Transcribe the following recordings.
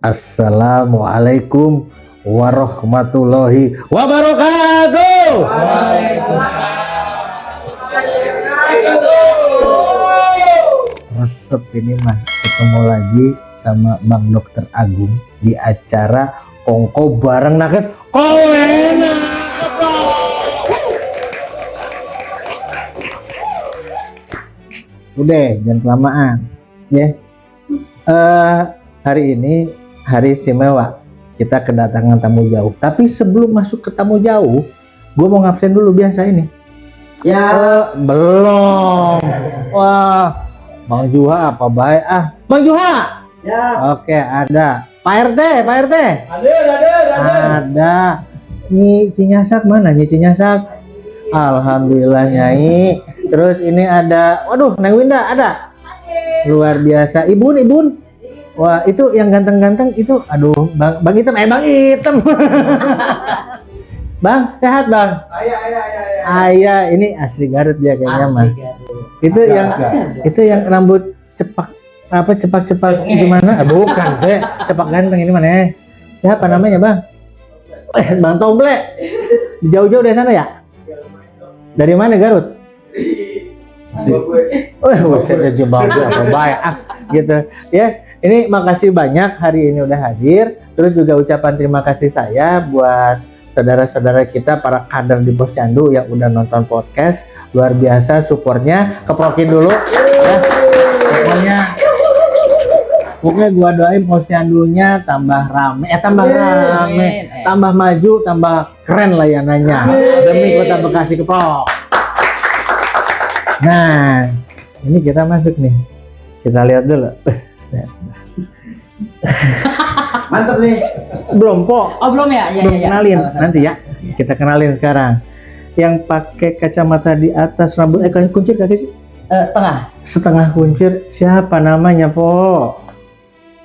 Assalamualaikum warahmatullahi wabarakatuh. Resep ini mah ketemu lagi sama Bang Dokter Agung di acara Kongko bareng nakes Kowena. Udah jangan kelamaan ya. Hari ini hari istimewa, kita kedatangan tamu jauh. Tapi sebelum masuk ke tamu jauh, gue mau ngabsen dulu biasa ini. Ya belum. Wah, Bang Juha apa baik Bang Juha. Ya. Oke, ada. Pak RT. Ada. Nyi Cinyasak mana? Nyi Cinyasak. Alhamdulillah Nyai. Terus ini ada, waduh, Neng Winda ada. Luar biasa. Ibun. Wah, itu yang ganteng-ganteng itu, aduh, Bang Hitam, Bang Hitam. Bang, sehat Bang? Ayah, ini asli Garut dia kayaknya mah. Itu yang rambut cepak gimana? Bukan, cepak ganteng ini mana? Siapa namanya Bang? Bang Toble. Jauh-jauh dari sana ya? Dari mana Garut? Saya jebak apa baik gitu ya. Ini makasih banyak hari ini udah hadir. Terus juga ucapan terima kasih saya buat saudara-saudara kita para kader di Posyandu yang udah nonton podcast. Luar biasa supportnya, keprokin dulu ya. Pokoknya gua doain Posyandunya tambah rame, tambah maju, tambah keren layanannya demi Kota Bekasi keprok. Nah, ini kita masuk nih. Kita lihat dulu. Mantap nih. Belum, Po. Oh, belum ya? Belum kenalin. Nanti ya. Kita kenalin sekarang. Yang pakai kacamata di atas rambut kuncir kaki sih? Setengah kuncir. Siapa namanya, Po?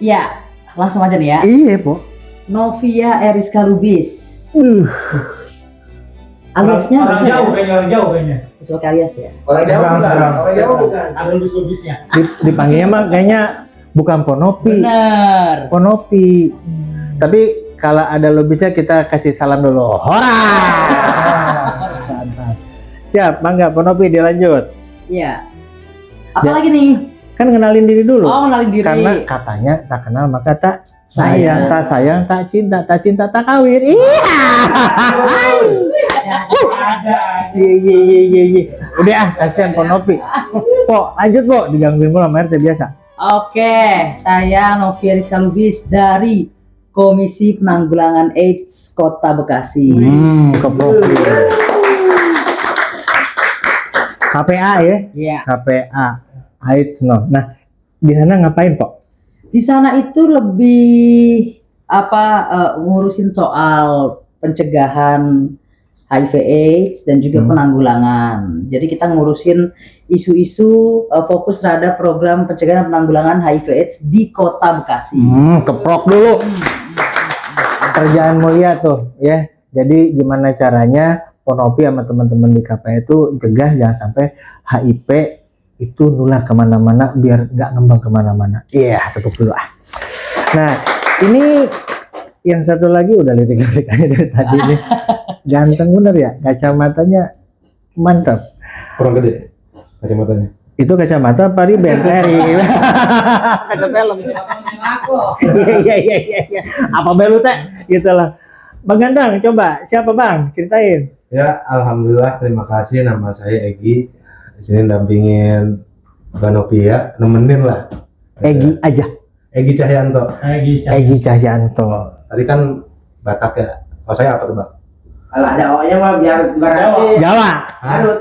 Ya, langsung aja nih ya. Iya, Po. Novia Eriska Lubis. Aliasnya orang jauh kayaknya. Sebagai alias ya. Orang jauh bukan. Ada Lubisnya. Dipanggilnya mah kayaknya bukan Ponopi. Bener. Ponopi. Tapi kalau ada Lubisnya kita kasih salam dulu. Hora. Siap, Bangga Ponopi dilanjut. Iya. Apalagi nih? Kan kenalin diri dulu. Oh, kenalin diri. Karena katanya tak kenal maka tak sayang, tak sayang, tak cinta tak kawin. Iya. Iya. Udah kasihan Ponopi. Po, lanjut Po, digangguin mulu sama RT biasa. Oke, saya Novia Eriska Lubis dari Komisi Penanggulangan AIDS Kota Bekasi. Kepropi. KPA ya? Iya. KPA AIDS no. Nah, di sana ngapain, Po? Di sana itu lebih ngurusin soal pencegahan HIV/AIDS dan juga penanggulangan. Jadi kita ngurusin isu-isu fokus terhadap program pencegahan dan penanggulangan HIV/AIDS di Kota Bekasi. Keprok dulu. Kerjaan mulia tuh, ya. Jadi gimana caranya Ponopi sama teman-teman di KPA itu cegah jangan sampai HIV itu nular kemana-mana biar nggak ngembang kemana-mana. Iya, tepuk dulu Nah, ini yang satu lagi udah lirik-lirik aja dari tadi nih. Ganteng bener ya, kacamatanya mantap. Kurang gede kacamatanya. Itu kacamata apa di BNTRI? Kaca film. Iya. Apa belu teh? Gitulah. Bang Ganteng, coba siapa Bang? Ceritain. Ya, alhamdulillah, terima kasih. Nama saya Egi. Di sini dampingin Mbak Novia, nemenin lah. Egi aja. Egi Cahyanto. Egi Cahyanto. Tadi kan Batak ya. Oh, saya apa tuh, Bang? Kalau ada O-nya mah biar berarti Jawa. Garut.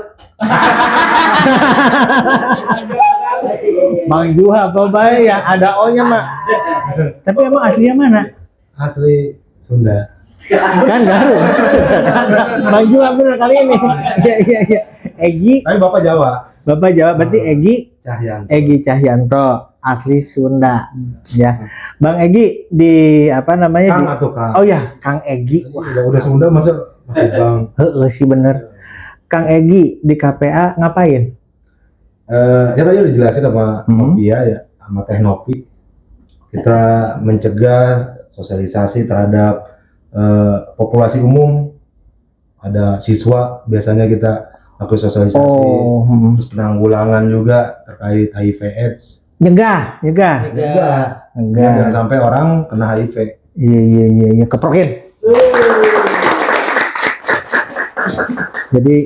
Bang Juha apa baik ya ada O-nya mah. Tapi emang aslinya mana? Asli Sunda. Kan Garut. Bang Juha bener kali ini. Iya. Egi. Tapi Bapak Jawa. Bapak Jawa berarti Cahyanto. Egi Cahyanto asli Sunda. Ya. Bang Egi di apa namanya? Kang atau Kang? Oh ya, Kang Egi. Udah Sunda masih Bang. Sih bener. Kang Egi di KPA ngapain? Ya tadi udah jelasin sama Novia ya, sama Teh Nopi. kita mencegah sosialisasi terhadap populasi umum. Ada siswa biasanya kita lakukan sosialisasi, Oh, terus penanggulangan juga terkait HIV/AIDS. nyegah. Enggak, jangan sampai orang kena HIV. Iya, keprokin. Jadi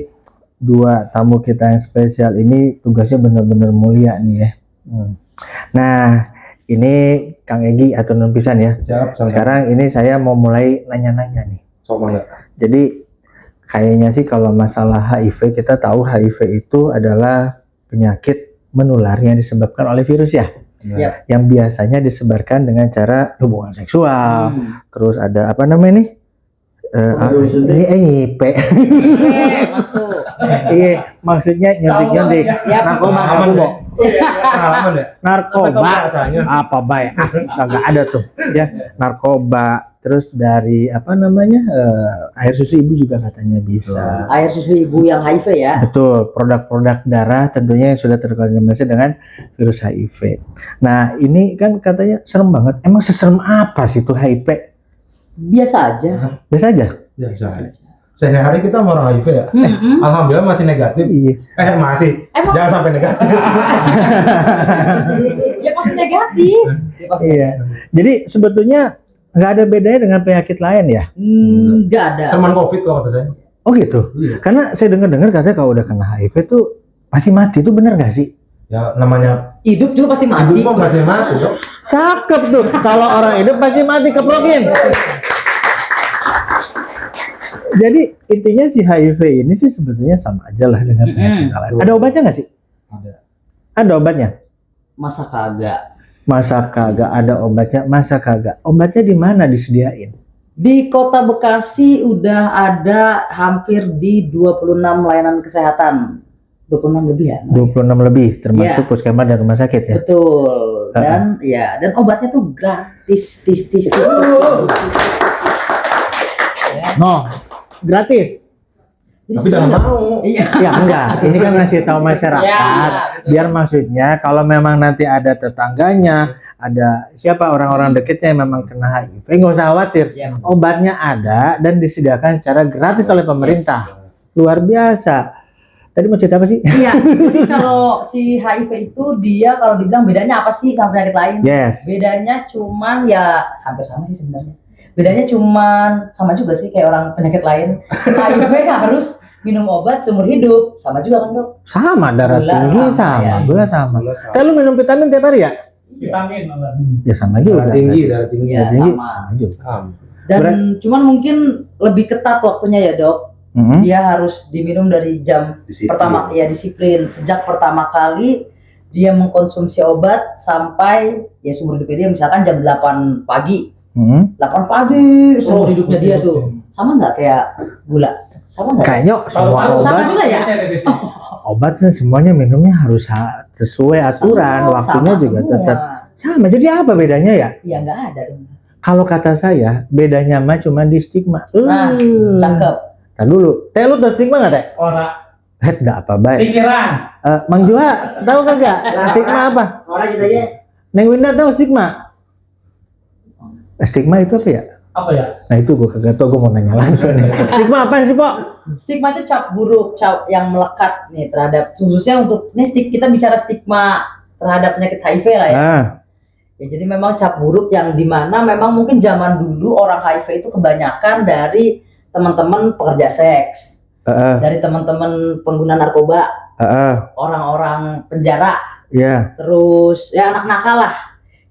dua tamu kita yang spesial ini tugasnya benar-benar mulia nih ya. Nah, ini Kang Egi atau non pisan ya. Siap, sama. Sekarang ini saya mau mulai nanya-nanya nih. Sok mangga. Jadi kayaknya sih kalau masalah HIV, kita tahu HIV itu adalah penyakit menular yang disebabkan oleh virus ya. Yap. Yang biasanya disebarkan dengan cara hubungan seksual. Terus ada apa namanya nih? IP. Masuk. Iya, maksudnya nyuntik-nyuntik. Narkoba kamu, Bo. Pengalaman ya? Narkoba. Bahasanya. Apa baik? Kagak ada tuh. Ya, narkoba. Terus dari apa namanya? Air susu ibu juga katanya bisa. Air susu ibu yang HIV ya. Betul, produk-produk darah tentunya yang sudah terkontaminasi dengan virus HIV. Nah, ini kan katanya serem banget. Emang seserem apa sih itu HIV? Biasa aja. Biasa aja. Biasa. Sehari-hari kita mau orang HIV ya. Alhamdulillah masih negatif. Iya. Masih. Emang? Jangan sampai negatif. Ya pasti negatif. Ya pasti Iya. Jadi sebetulnya nggak ada bedanya dengan penyakit lain ya? nggak ada. Cuman COVID kalau kata saya. Oh gitu. Iya. Karena saya dengar katanya kalau udah kena HIV tuh pasti mati, itu bener nggak sih? Ya namanya Hidup juga pasti mati. hidup mah pasti mati dok. Cakep tuh. Kalau orang hidup pasti mati, keprokin. Jadi intinya si HIV ini sih sebetulnya sama aja lah dengan penyakit lain. Ada obatnya nggak sih? Ada. Ada obatnya? Masa kagak. Masa kagak ada obatnya? Masa kagak? Obatnya di mana disediain? Di Kota Bekasi udah ada hampir di 26 layanan kesehatan. 26 lebih ya? 26 lebih termasuk Iya. puskesmas dan rumah sakit ya. Betul. Dan dan obatnya tuh gratis. No, gratis. Jadi Tapi jangan sebenarnya- mau. Iya. Ya enggak, ini kan ngasih tahu masyarakat. Ya, betul. Biar maksudnya kalau memang nanti ada tetangganya, ada siapa orang-orang dekatnya yang memang kena HIV, nggak usah khawatir. Ya, Obatnya ada dan disediakan secara gratis oleh pemerintah. Luar biasa. Tadi mau cerita apa sih? Iya, jadi kalau si HIV itu dia kalau dibilang bedanya apa sih sama penyakit lain? Yes. Bedanya cuman ya hampir sama sih sebenarnya. Bedanya cuman sama juga sih kayak orang penyakit lain. HIV harus minum obat seumur hidup, sama juga kan dok? Sama, darah Gula tinggi sama, sama, ya. gula sama. Gula sama. Kan lu minum vitamin tiap hari ya? Vitamin malah. Ya sama juga. Darah tinggi, darah tinggi. Iya, Tinggi, sama. sama juga. Sama. Dan cuman mungkin lebih ketat waktunya ya dok. Mhm. Dia harus diminum dari jam Disiplin. pertama, ya disiplin. Sejak pertama kali dia mengkonsumsi obat sampai ya seumur hidupnya dia misalkan jam 8 pagi. Mhm. 8 pagi seumur Oh, hidupnya dia tuh. Sama nggak kayak gula? Sama nggak? Kayaknya semua Kalau sama obat, juga ya? obat sih semuanya minumnya harus sesuai aturan, waktunya sama juga semua. tetap sama. Jadi apa bedanya ya? Ya nggak ada dong. Kalau kata saya, bedanya mah cuma di stigma. Nah, cakep. Tar dulu. Teh, lu tau stigma nggak, Teh? Orang Nggak apa baik. pikiran. Mang Juha, tahu kagak? Stigma apa? Orang ceritanya Neng Winda tahu stigma? Stigma itu apa ya? Apa ya? Nah itu gue kagak tau, gue mau nanya langsung nih. Stigma apa sih, Pok? Stigma itu cap buruk, cap yang melekat nih terhadap khususnya untuk kita bicara stigma terhadap penyakit HIV lah ya. Ah, Ya, jadi memang cap buruk yang dimana memang mungkin zaman dulu orang HIV itu kebanyakan dari teman-teman pekerja seks, dari teman-teman pengguna narkoba, orang-orang penjara, ya. terus ya anak nakal lah.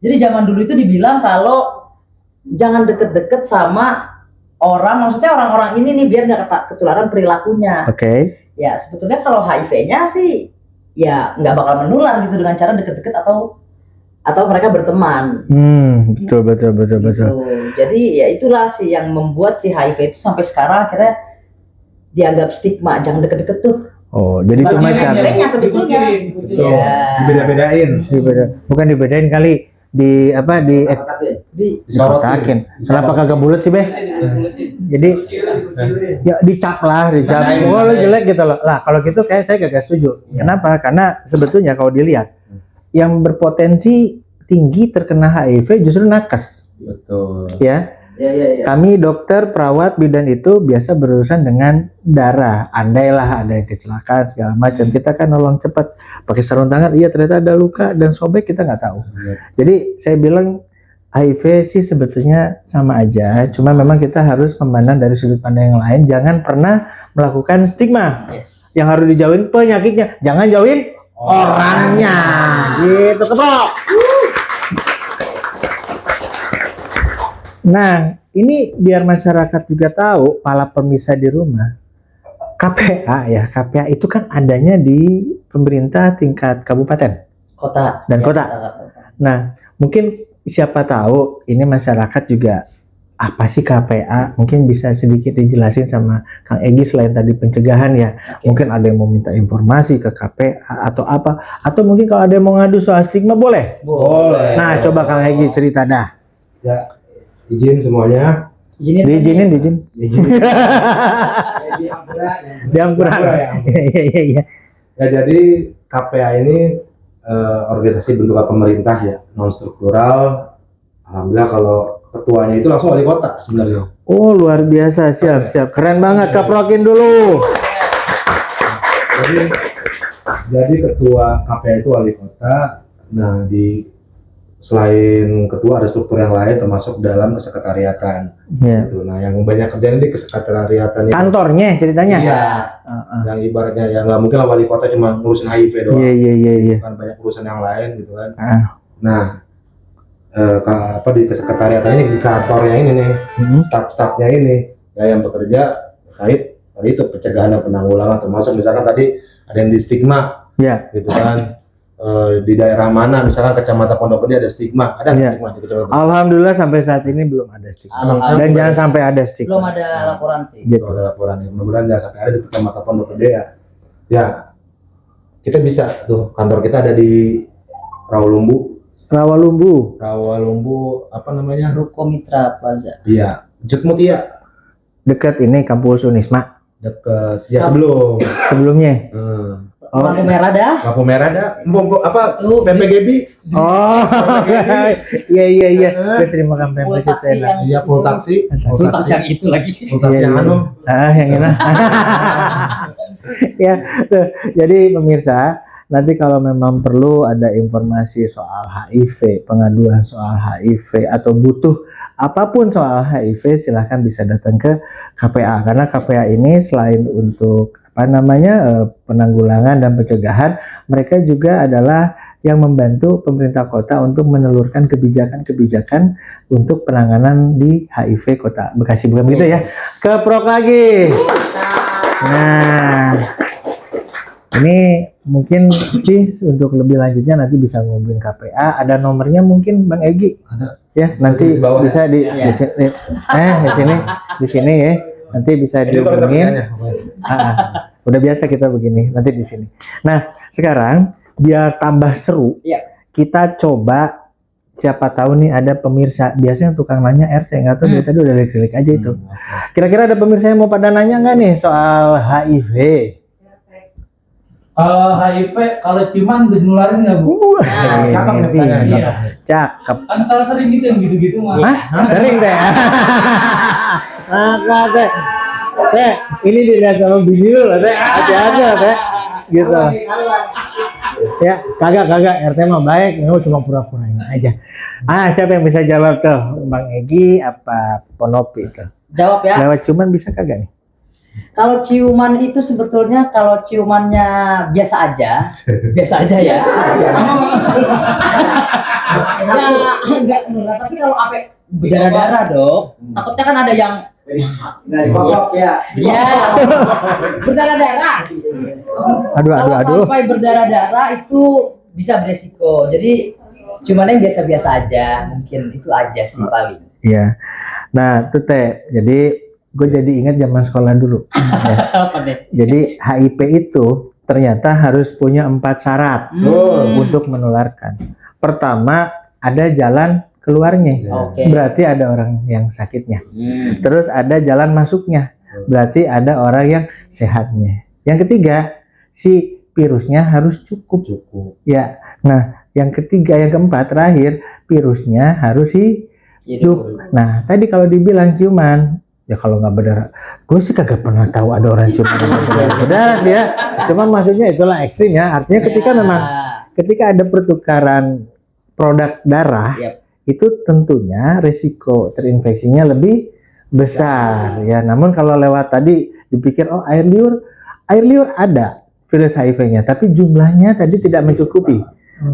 Jadi zaman dulu itu dibilang kalau jangan deket-deket sama orang, maksudnya orang-orang ini nih biar nggak ketularan perilakunya. Oke. Ya sebetulnya kalau HIV-nya sih ya nggak bakal menular gitu dengan cara deket-deket atau mereka berteman. Betul. Gitu. Jadi ya itulah sih yang membuat si HIV itu sampai sekarang akhirnya dianggap stigma, jangan deket-deket tuh. Oh, jadi Bukan cuma dikirim cara ya sebetulnya. Betul. Iya. Dibeda-bedain. bukan dibedain kali di apa di Disorotin. Kenapa kagak bulat sih, Beh? Jadi ya dicap. Nah, Oh, lu jelek gitu loh. Lah, kalau gitu kayak saya kagak setuju. Kenapa? Karena sebetulnya kalau dilihat yang berpotensi tinggi terkena HIV justru nakes. Betul. Ya, Ya. kami dokter, perawat, bidan itu biasa berurusan dengan darah. Andailah ada yang kecelakaan segala macam, kita kan nolong cepat pakai sarung tangan. Iya ternyata ada luka dan sobek, kita nggak tahu. Jadi saya bilang HIV sih sebetulnya sama aja, cuma memang kita harus memandang dari sudut pandang yang lain. Jangan pernah melakukan stigma. Yes. Yang harus dijauhin penyakitnya, jangan jauhin orangnya. Gitu, ketok. Nah, ini biar masyarakat juga tahu, para pemirsa di rumah, KPA itu kan adanya di pemerintah tingkat kabupaten Kota dan Ya, kota. Nah, mungkin siapa tahu ini masyarakat juga apa sih KPA? Mungkin bisa sedikit dijelasin sama Kang Egy selain tadi pencegahan ya. Oke. Mungkin ada yang mau minta informasi ke KPA atau apa? Atau mungkin kalau ada yang mau ngadu soal stigma boleh. Boleh. Nah, coba Kang Egy cerita dah. Ya, izin semuanya. Izinin Diizinin. Izin. Diampura. Ya. Iya. Ya, jadi KPA ini organisasi bentukan pemerintah ya, non struktural. Alhamdulillah kalau ketuanya itu langsung wali kota sebenarnya. Oh, luar biasa. Siap. Keren banget. Kaprokin dulu. Jadi ketua KPA itu wali kota. Nah, selain ketua ada struktur yang lain termasuk dalam kesekretariatan. Iya. Gitu. Nah, yang banyak kerjaan di kesekretariatan itu. Kantornya ceritanya. Iya. Yang ibaratnya ya nggak mungkin lah wali kota cuma ngurusin HIV doang. Iya. Kan banyak urusan yang lain gitu kan. Ah. Nah, di kesekretariatan ini, di kantornya ini nih, staf-stafnya ini ya yang bekerja terkait tadi itu pencegahan dan penanggulangan, termasuk misalkan tadi ada yang di stigma, Ya. gitu kan. Di daerah mana misalkan kecamatan Pondok Gede ada stigma, ada Iya. stigma di kecamatan. Alhamdulillah sampai saat ini belum ada stigma. Alhamdulillah. Dan jangan sampai ada stigma. belum ada laporan sih. Gitu. Kalau ada laporan ya, mudah-mudahan jangan sampai ada di kecamatan Pondok Gede ya. Ya, kita bisa tuh, kantor kita ada di Rawalumbu, apa namanya? Ruko Mitra Plaza. Iya, Jutmutia, Dekat ini kampus Unisma deket ya sebelumnya. Lampu merah dah. Lampu merah ada, apa? Tuh, PPGB. Oh, iya. Terus terima kasih Full taksi yang Iya, full itu. taksi. Full taksi yang itu lagi. Full taksi yang Iya. anu. Yang ini. Ya, tuh. Jadi pemirsa, nanti kalau memang perlu ada informasi soal HIV, pengaduan soal HIV atau butuh apapun soal HIV, silahkan bisa datang ke KPA karena KPA ini selain untuk penanggulangan dan pencegahan, mereka juga adalah yang membantu pemerintah kota untuk menelurkan kebijakan-kebijakan untuk penanganan di HIV kota Bekasi, bukan begitu ya? Keprok lagi. Nah, ini mungkin sih untuk lebih lanjutnya nanti bisa ngomongin KPA. Ada nomornya mungkin Bang Egy? Ada. Ya, nanti Di bawah, bisa di sini ya. Nanti bisa dihubungin. Udah biasa kita begini, nanti di sini. Nah, sekarang biar tambah seru, Iya. kita coba siapa tahu nih ada pemirsa. Biasanya tukang nanya RT, nggak tahu dari tadi udah klik aja itu. Kira-kira ada pemirsa yang mau pada nanya nggak nih soal HIV? Kalau HIV, kalau ciuman bisa nularin nggak Bu? Cakep nih pertanyaan, Iya. Cakep. Kan salah sering gitu yang gitu-gitu mah. Hah? Sering teh. Maka teh. Teh, ini dilihat sama bini lu lah teh. Hati-hati lah teh. Gitu. Ya, kagak RT mah baik, ini cuma pura-puranya aja. Siapa yang bisa jawab tuh? Bang Egy apa Ponopi tuh? Jawab ya. Lewat ciuman bisa kagak nih? Kalau ciuman itu sebetulnya kalau ciumannya biasa aja ya. Enggak nular, tapi kalau apa berdarah-darah dok, takutnya kan ada yang Dari kokok ya. berdarah-darah. Aduh. Sampai berdarah-darah itu bisa beresiko. Jadi ciumannya yang biasa-biasa aja, mungkin itu aja sih paling. Iya. Nah, tuh teh. Jadi gue jadi ingat zaman sekolah dulu. Ya. Apa deh? Jadi HIV itu ternyata harus punya 4 syarat untuk menularkan. Pertama, ada jalan keluarnya. Oke. Berarti ada orang yang sakitnya. Terus ada jalan masuknya. Berarti ada orang yang sehatnya. Yang ketiga, si virusnya harus cukup. Cukup. Ya. Nah, yang ketiga, yang keempat, terakhir, virusnya harus hidup. Nah, tadi kalau dibilang ciuman, ya kalau nggak berdarah, gue sih kagak pernah tahu ada orang ciuman berdarah sih ya. Cuma maksudnya itulah ekstrim ya. Artinya ketika ada pertukaran produk darah, Yap. itu tentunya risiko terinfeksinya lebih besar ya. Namun kalau lewat tadi dipikir oh air liur ada virus HIV-nya, tapi jumlahnya tadi tidak mencukupi.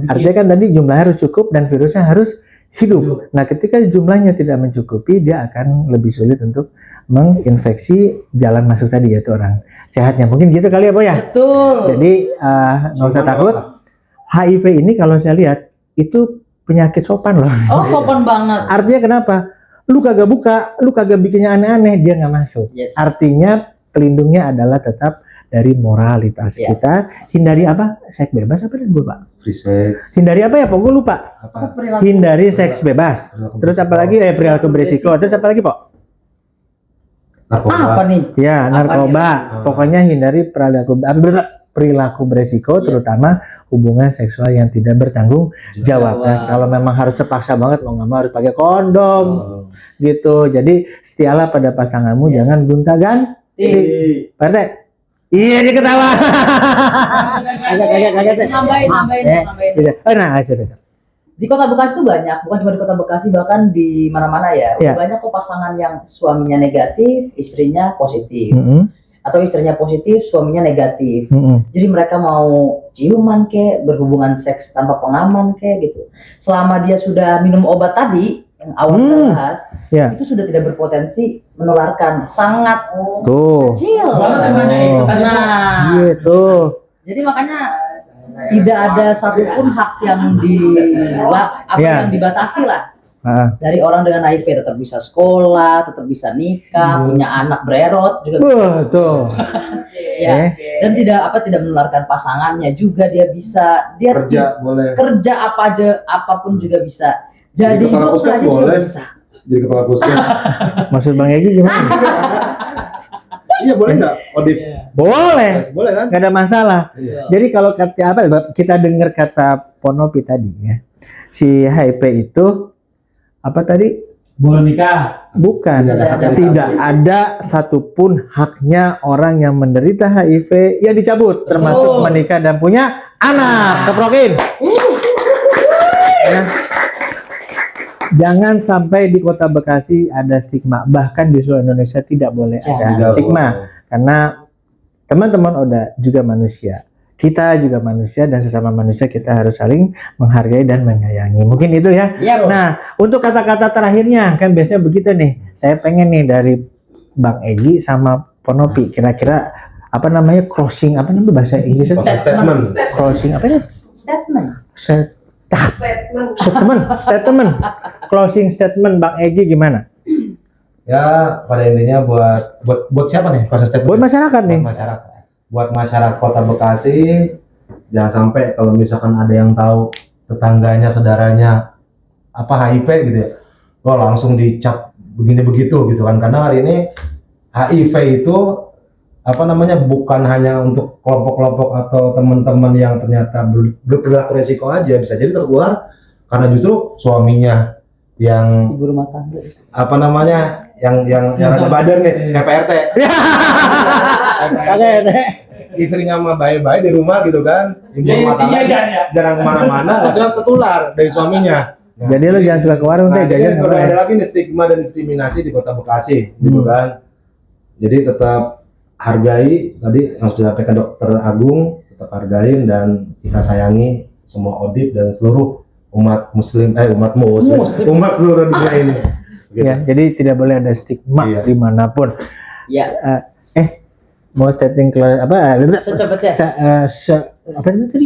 Artinya kan tadi jumlahnya harus cukup dan virusnya harus hidup. Nah, ketika jumlahnya tidak mencukupi, dia akan lebih sulit untuk menginfeksi jalan masuk tadi, yaitu orang sehatnya. Mungkin gitu kali ya, Boy ya. Betul. Jadi nggak usah takut. HIV ini kalau saya lihat itu penyakit sopan loh. Oh, sopan banget. Artinya kenapa? Lu kagak buka, lu kagak bikinnya aneh-aneh, dia nggak masuk. Yes. Artinya pelindungnya adalah tetap dari moralitas Ya. kita. Hindari apa? Seks bebas apa dan gue, Pak? Free sex, Hindari apa ya, Pak? Gue lupa. apa? Hindari seks bebas. Terus apa lagi? Perilaku berisiko. Terus apa lagi, Pak? Narkoba. Apa nih? Ya, Apa narkoba. nih? Pokoknya hindari perilaku berisiko, Iya. terutama hubungan seksual yang tidak bertanggung jawab. Jawab. Dan kalau memang harus terpaksa banget, mau nggak mau harus pakai kondom, Oh. gitu. Jadi setialah pada pasanganmu, Yes. jangan gonta-ganti. Pak RT? Iya, dia ketawa. Kaget. Nambahin. Gitu. Nah, sudah. Di Kota Bekasi itu banyak, bukan cuma di Kota Bekasi, bahkan di mana-mana ya. Iya. Banyak kok pasangan yang suaminya negatif, istrinya positif. Mm-mm, Atau istrinya positif, suaminya negatif. mm-mm. Jadi mereka mau ciuman kek, berhubungan seks tanpa pengaman kek gitu. Selama dia sudah minum obat tadi, yang awal kita bahas, Ya. itu sudah tidak berpotensi menularkan. Sangat Tuh. kecil. Mana sebenarnya itu tadi? Nah, Gitu. jadi makanya tidak ada satupun hak yang Iya. yang dibatasi lah. Ah. Dari orang dengan HIV tetap bisa sekolah, tetap bisa nikah, punya anak bererot juga Tuh. ya. Dan tidak menularkan pasangannya juga, dia bisa Kerja boleh. kerja apapun juga bisa. Jadi Jadi kepala dokter puskes aja juga boleh. bisa. Jadi kepala puskes. Maksud Bang Egi gimana? Iya boleh nggak? Odip. Boleh. Boleh kan? Nggak ada masalah. Iya. Jadi kalau kita dengar kata Ponopi tadi ya, si HIV itu apa tadi? Boleh nikah. Bukan, Tidak ada hak yang tidak ada satupun haknya orang yang menderita HIV yang dicabut, termasuk menikah dan punya anak. Keprokin. Ya. Jangan sampai di Kota Bekasi ada stigma, bahkan di seluruh Indonesia tidak boleh ada Tidak stigma, boleh. karena teman-teman udah juga manusia. Kita juga manusia dan sesama manusia kita harus saling menghargai dan menyayangi. Mungkin itu ya. Ya, Nah, untuk kata-kata terakhirnya kan biasanya begitu nih. Saya pengen nih dari Bang Egi sama Ponopi kira-kira apa namanya closing apa namanya bahasa Inggrisnya? Statement. Closing apa ya? statement. Statement. Closing statement Bang Egi gimana? Ya pada intinya buat siapa nih proses statement? Buat masyarakat nih. Buat masyarakat. Buat masyarakat Kota Bekasi, jangan sampai kalau misalkan ada yang tahu tetangganya, saudaranya apa HIV gitu ya, lo langsung dicap begini begitu gitu kan. Karena hari ini HIV itu apa namanya bukan hanya untuk kelompok-kelompok atau teman-teman yang ternyata berperilaku resiko aja, bisa jadi tertular karena justru suaminya yang Ibu rumah tangga. apa namanya yang ada badan nih kayak PRT. Istrinya mah baik-baik di rumah gitu kan, ibu rumah tangga jarang kemana-mana, nggak tahu tertular dari suaminya. Nah, Jadi lo jangan suka ke warung nah, deh, jadi jajan udah sama ada lagi nih stigma dan diskriminasi di Kota Bekasi, gitu kan. Jadi tetap hargai tadi yang sudah disampaikan Dokter Agung, tetap hargain dan kita sayangi semua Odip dan seluruh umat Muslim, umat seluruh dunia ini. Gitu. Ya, jadi tidak boleh ada stigma Iya. dimanapun. Ya. Mau setting apa apa itu tadi?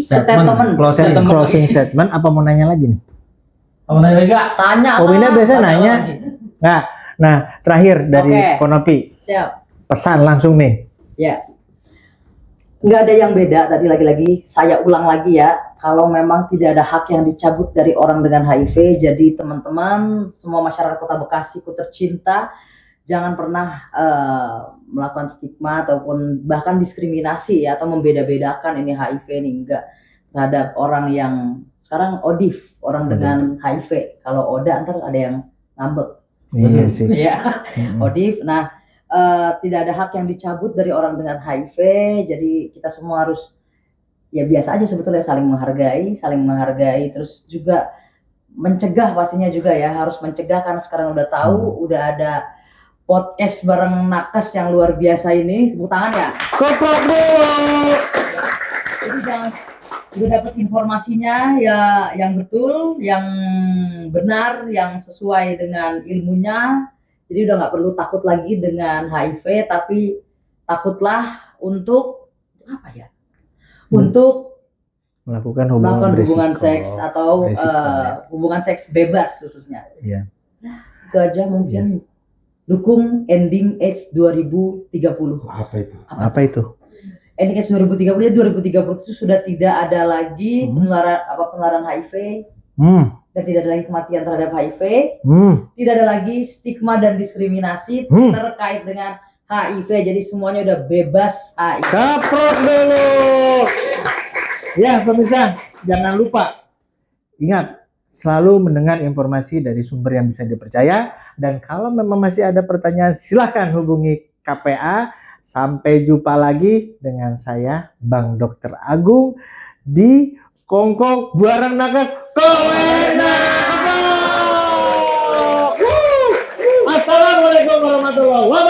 Statement. Closing statement apa mau nanya lagi nih? Kamu nanya lagi nggak? Tanya. Pomina biasa tanya nanya. lagi. Nggak. Nah, terakhir dari Oke. Ponopi, Siap. pesan langsung nih. Ya. Nggak ada yang beda, tadi lagi-lagi saya ulang lagi ya, kalau memang tidak ada hak yang dicabut dari orang dengan HIV, jadi teman-teman semua masyarakat Kota Bekasi ku tercinta, jangan pernah melakukan stigma ataupun bahkan diskriminasi ya, atau membeda-bedakan ini HIV ini, enggak. terhadap orang yang sekarang ODIF, orang dengan HIV. Kalau ODA ntar ada yang ngambek. Iya sih. Ya, Mm-mm. ODIF. Nah, tidak ada hak yang dicabut dari orang dengan HIV. Jadi kita semua harus ya biasa aja sebetulnya saling menghargai, terus juga mencegah pastinya juga ya, harus mencegah karena sekarang udah tahu, udah ada podcast bareng nakes yang luar biasa ini. Tepuk tangan ya. Koplok dulu. Jadi jangan udah dapat informasinya ya yang betul, yang benar, yang sesuai dengan ilmunya. Jadi udah nggak perlu takut lagi dengan HIV, tapi takutlah untuk apa ya? Untuk Melakukan melakukan hubungan beresiko. seks atau Beresiko, ya. hubungan seks bebas khususnya. Iya. Itu aja mungkin. Yes. Dukung ending AIDS 2030. Apa itu? Apa itu? Ending AIDS 2030 ya, 2030 itu sudah tidak ada lagi penularan HIV Hmm. dan tidak ada lagi kematian terhadap HIV, Hmm. tidak ada lagi stigma dan diskriminasi terkait dengan HIV. Jadi semuanya udah bebas HIV. Kaprok dulu. Ya pemirsa, jangan lupa ingat selalu mendengar informasi dari sumber yang bisa dipercaya, dan kalau memang masih ada pertanyaan silahkan hubungi KPA. Sampai jumpa lagi dengan saya Bang Dr. Agung di Kongkong Bareng Nakes Komena. Assalamualaikum warahmatullahi wabarakatuh.